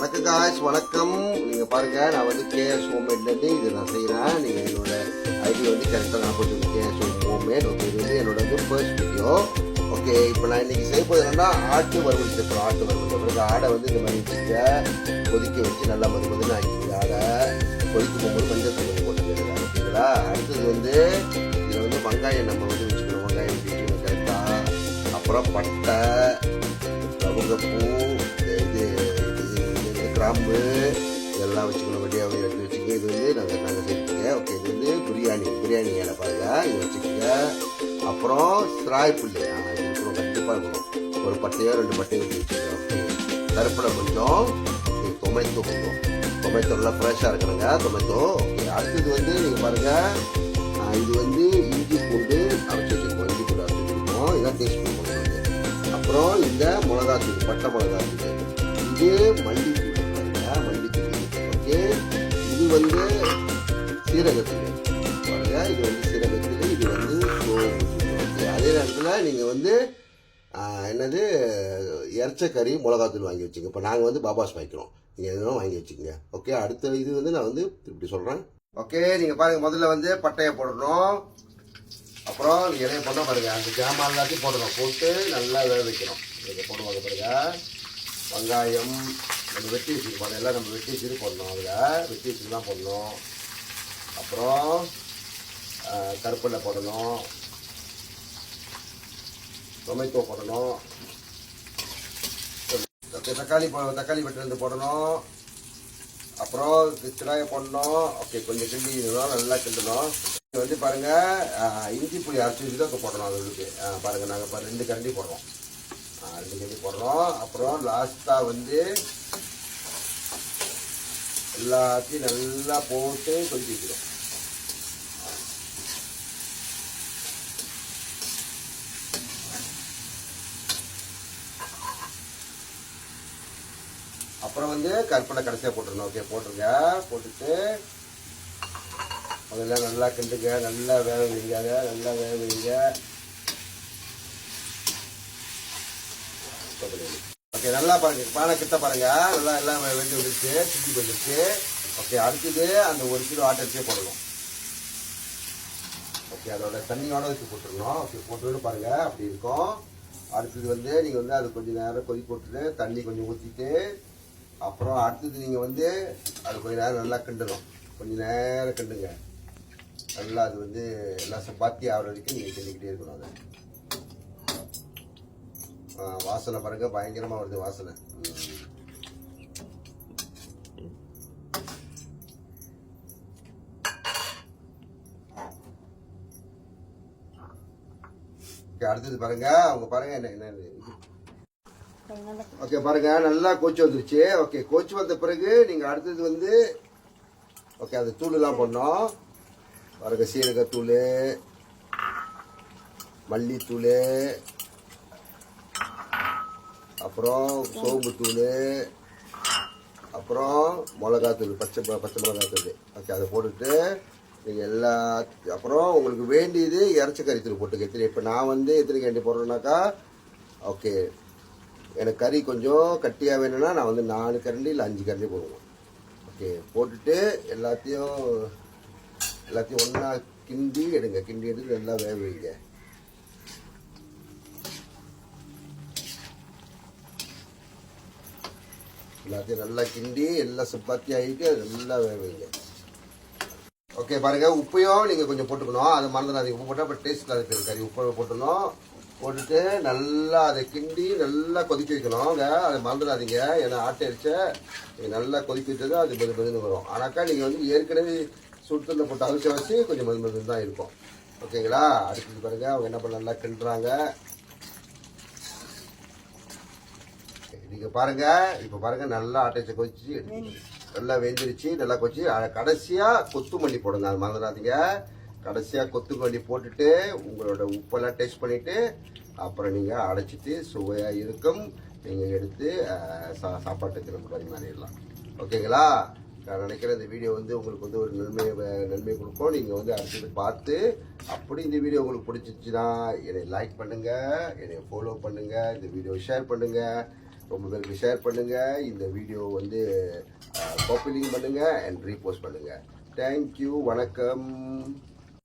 வணக்கம் காய்ஸ், வணக்கம். நீங்கள் பாருங்கள், நான் வந்து கேஎஸ் ஹோம்மேட்லேருந்து இது நான் செய்கிறேன். நீங்கள் என்னோட ஐடி வந்து கரெக்டாக நான் போட்டு கேஎஸ் ஹோம்மேட். ஓகே, இது வந்து என்னோட வந்து ஃபர்ஸ்ட் வீடியோ. ஓகே, இப்போ நான் இன்றைக்கி செய்ய போது என்னென்னா ஆட்டு வறுவல் சேர்ப்போம். ஆட்டு வறுவல் பிறகு ஆடை வந்து இந்த மாதிரி வச்சுக்க கொதிக்க வச்சு நல்லா மது ஆக்கிங்க. ஆடை கொதிக்க போகும்போது மஞ்சள் தூள் போட்டுக்கலாம். ஓகேங்களா? அடுத்தது வந்து இதில் வந்து வெங்காயம் நம்ம வந்து வச்சுக்கணும். வெங்காயம் வச்சுக்கணும் கரெக்டாக. அப்புறம் பட்டை, லவங்கப்பூ, கிராம்பு இதெல்லாம் வச்சுக்கணும். வெடியாக எடுத்து வச்சுக்கோங்க. இது வந்து நாங்கள் சேர்த்துக்கங்க. ஓகே, இது வந்து பிரியாணி இலை பாருங்க, இது வச்சுக்கோங்க. அப்புறம் ஸ்ராய்ப்புள்ளி இது இருக்கணும், கண்டிப்பாக இருக்கணும். ஒரு பட்டையோ 2 பட்டையோ வச்சு வச்சுக்கோங்க. ஓகே, கருப்பில் கொஞ்சம், டொமேட்டோ நல்லா ஃப்ரெஷ்ஷாக இருக்கணுங்க டொமேட்டோ. ஓகே, அடுத்தது வந்து நீங்கள் பாருங்கள், இது வந்து இஞ்சி பூண்டு அரைச்சி வச்சுருக்கோம். இஞ்சி பூண்டு அரைச்சி வச்சுருக்கோம். இதெல்லாம் டேஸ்ட் பண்ணுவோம். அப்புறம் இந்த மிளகாத்தூள், பட்டை மிளகாத்தூள், இது மல்லித்தூள். ஓகே, இது வந்து சீரகத்தூள் பாருங்க, இது வந்து சீரகத்தூள், இது வந்து ஓகே. அதே நேரத்தில் நீங்கள் வந்து என்னது இறச்சக்கறி மிளகாத்தூள் வாங்கி வச்சுங்க. இப்போ நாங்கள் வந்து பாபாஸ் வாங்கிக்கிறோம், நீங்கள் எதுவும் வாங்கி வச்சுக்கோங்க. ஓகே, அடுத்த இது வந்து நான் வந்து இப்படி சொல்கிறேன். ஓகே, நீங்கள் பாருங்கள், முதல்ல வந்து பட்டையை போடணும். அப்புறம் இலையை போட்டால் பாருங்கள், அந்த ஜாமான் எல்லாத்தையும் போடணும். போட்டு நல்லா வேக வைக்கணும். இதை போடுவாங்க பாருங்கள். வெங்காயம் நம்ம வெட்டி வச்சுருப்போம், எல்லாம் நம்ம வெட்டி வச்சுட்டு போடணும். அதில் வெட்டி வச்சுட்டு தான் போடணும். அப்புறம் கருப்பில் போடணும், டொமேட்டோ போடணும், தக்காளி வெட்டிலேருந்து போடணும். அப்புறம் திராயை போடணும். ஓகே, கொஞ்சம் கிண்டிடணும், நல்லா கிண்டணும். இது வந்து பாருங்கள், இஞ்சி புளி அரைச்சி வச்சு தான் போடணும். அதுக்கு பாருங்கள், நாங்கள் இப்போ 2 கரண்டி போடுறோம். 2 கரண்டி போடுறோம். அப்புறம் லாஸ்ட்டாக வந்து எல்லாத்தையும் நல்லா போட்டு கொதிக்க வைக்கிறோம். அப்புறம் வந்து கருப்பிலை கடைசியாக போட்டுருந்தோம். ஓகே, போட்டுருங்க. போட்டுட்டு அதெல்லாம் நல்லா கிண்டுங்க, நல்லா வேக வைங்க, நல்லா வேக வைங்க. ஓகே, நல்லா பாருங்க, பானை கிட்ட பாருங்க, நல்லா எல்லாம் வெந்து வந்துருச்சு, சுற்றி வந்துருச்சு. ஓகே, அடுத்தது அந்த 1 கிலோ ஆட்டரிசியே போடணும். ஓகே, அதோட தண்ணியோட வச்சு போட்டுருணும். ஓகே, போட்டு பாருங்க, அப்படி இருக்கும். அடுத்தது வந்து நீங்கள் வந்து அது கொஞ்சம் நேரம் கொதிக்க போட்டுட்டு தண்ணி கொஞ்சம் ஊற்றிட்டு, அப்புறம் அடுத்தது நீங்கள் வந்து அது கொஞ்சம் நேரம் நல்லா கிண்டணும். கொஞ்சம் நேரம் கிண்டுங்க, நல்லா அது வந்து எல்லாம் சப்பாத்தி ஆகிற வரைக்கும் நீங்கள் கிண்டிக்கிட்டே இருக்கணும். அதை வாசனை பாருங்க, பயங்கரமாக வருது வாசனை. அடுத்தது பாருங்க, அவங்க பாருங்க என்ன. ஓகே, பாருங்க, நல்லா கோச்சு வந்துருச்சு. ஓகே, கோச்சு வந்த பிறகு நீங்க அடுத்தது வந்து ஓகே அந்த தூள்லாம் போடணும். பாருங்க, சீரகத்தூள், மல்லித்தூள், அப்புறம் சோம்புத்தூள், அப்புறம் மிளகாத்தூள், பச்சை மிளகாத்தூள். ஓகே, அதை போட்டுட்டு நீங்கள் அப்புறம் உங்களுக்கு வேண்டியது இறச்சி கறித்தூள் போட்டுக்க. எத்தனை இப்போ நான் வந்து எத்தனை கரண்டி போடுறேன்னாக்கா, ஓகே எனக்கு கறி கொஞ்சம் கட்டியாக வேணும்னா நான் வந்து 4 கரண்டி இல்லை 5 கரண்டி போடுவேன். ஓகே, போட்டுட்டு எல்லாத்தையும் ஒன்றா கிண்டி எடுத்து நல்லா வேக வைங்க. எல்லாத்தையும் நல்லா கிண்டி எல்லாம் சப்பாத்தி ஆகிட்டு அது நல்லா வேக வைங்க. ஓகே, பாருங்கள், உப்பையும் நீங்கள் கொஞ்சம் போட்டுக்கணும். அதை மறந்துடாதீங்க. உப்பு போட்டால் அப்புறம் டேஸ்ட்டில் இருக்குது கறி. உப்பை போட்டுடணும். போட்டுட்டு நல்லா அதை கிண்டி நல்லா கொதிக்க வைக்கணும். அதை மறந்துடாதீங்க, ஏன்னா ஆட்டை அரிச்ச நீங்கள் நல்லா கொதிக்க வச்சது அது மெதுன்னு வரும். ஆனாக்கா நீங்கள் வந்து ஏற்கனவே சுடுத்தலில் போட்டு அவிச்சு கொஞ்சம் மெது தான் இருக்கும். ஓகேங்களா? அடுத்தது பாருங்கள், அவங்க என்ன பண்ண நல்லா கிண்டுறாங்க. நீங்கள் பாருங்கள், இப்போ பாருங்கள், நல்லா ஆட்டை கொதிச்சு நல்லா வெந்துருச்சு, நல்லா கொதிச்சு. கடைசியாக கொத்துமல்லி போடுங்க, அது மறந்துடாதீங்க. கடைசியாக கொத்துமல்லி போட்டுட்டு உங்களோட உப்பெல்லாம் டேஸ்ட் பண்ணிவிட்டு அப்புறம் நீங்கள் அடைச்சிட்டு சுவையாக இருக்கும். நீங்கள் எடுத்து சாப்பாட்டுக்கு பரிமாறிடலாம். ஓகேங்களா? நான் நினைக்கிறேன் இந்த வீடியோ வந்து உங்களுக்கு வந்து ஒரு நன்மை கொடுக்கும். நீங்கள் வந்து அடுத்தது பார்த்து அப்படி இந்த வீடியோ உங்களுக்கு பிடிச்சிச்சுன்னா என்னை லைக் பண்ணுங்கள், என்னை ஃபாலோ பண்ணுங்கள், இந்த வீடியோ ஷேர் பண்ணுங்கள். ரொம்ப பேருக்கு ஷேர் பண்ணுங்கள். இந்த வீடியோ வந்து காப்பி லிங்க் பண்ணுங்கள் அண்ட் ரீபோஸ்ட் பண்ணுங்கள். தேங்க்யூ, வணக்கம்.